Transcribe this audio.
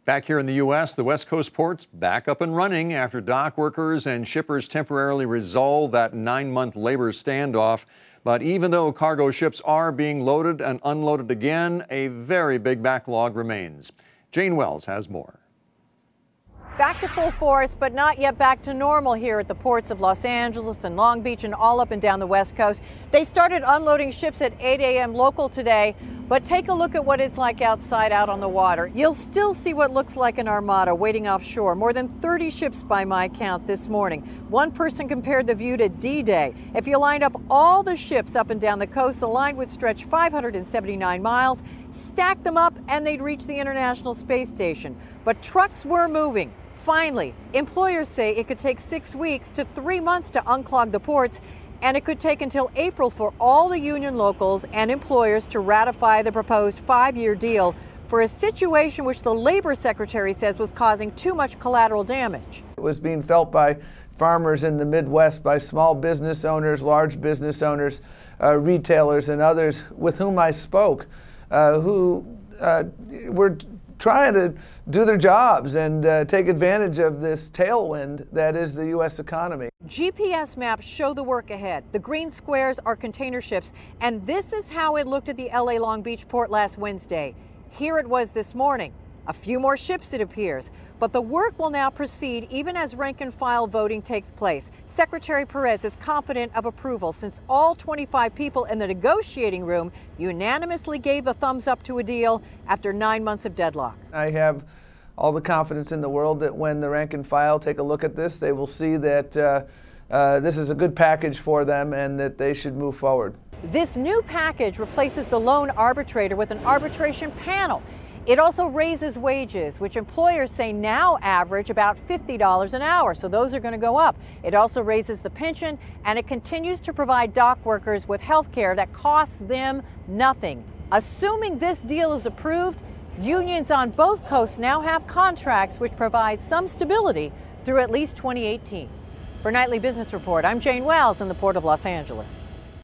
Back here in the U.S., the West Coast ports back up and running after dock workers and shippers temporarily resolved that 9-month labor standoff. But even though cargo ships are being loaded and unloaded again, a very big backlog remains. Jane Wells has more. Back to full force, but not yet back to normal here at the ports of Los Angeles and Long Beach and all up and down the West Coast. They started unloading ships at 8 a.m. local today, but take a look at what it's like outside out on the water. You'll still see what looks like an armada waiting offshore. More than 30 ships by my count this morning. One person compared the view to D-Day. If you lined up all the ships up and down the coast, the line would stretch 579 miles. Stack them up and they'd reach the International Space Station. But trucks were moving. Finally, employers say it could take 6 weeks to 3 months to unclog the ports, and it could take until April for all the union locals and employers to ratify the proposed 5-year deal for a situation which the Labor Secretary says was causing too much collateral damage. It was being felt by farmers in the Midwest, by small business owners, large business owners, retailers, and others with whom I spoke, who were trying to do their jobs and take advantage of this tailwind that is the U.S. economy. GPS maps show the work ahead. The green squares are container ships, and this is how it looked at the L.A. Long Beach port last Wednesday. Here it was this morning. A few more ships, it appears. But the work will now proceed even as rank-and-file voting takes place. Secretary Perez is confident of approval since all 25 people in the negotiating room unanimously gave the thumbs up to a deal after 9 months of deadlock. I have all the confidence in the world that when the rank-and-file take a look at this, they will see that this is a good package for them and that they should move forward. This new package replaces the lone arbitrator with an arbitration panel. It also raises wages, which employers say now average about $50 an hour, so those are going to go up. It also raises the pension, and it continues to provide dock workers with health care that costs them nothing. Assuming this deal is approved, unions on both coasts now have contracts which provide some stability through at least 2018. For Nightly Business Report, I'm Jane Wells in the Port of Los Angeles.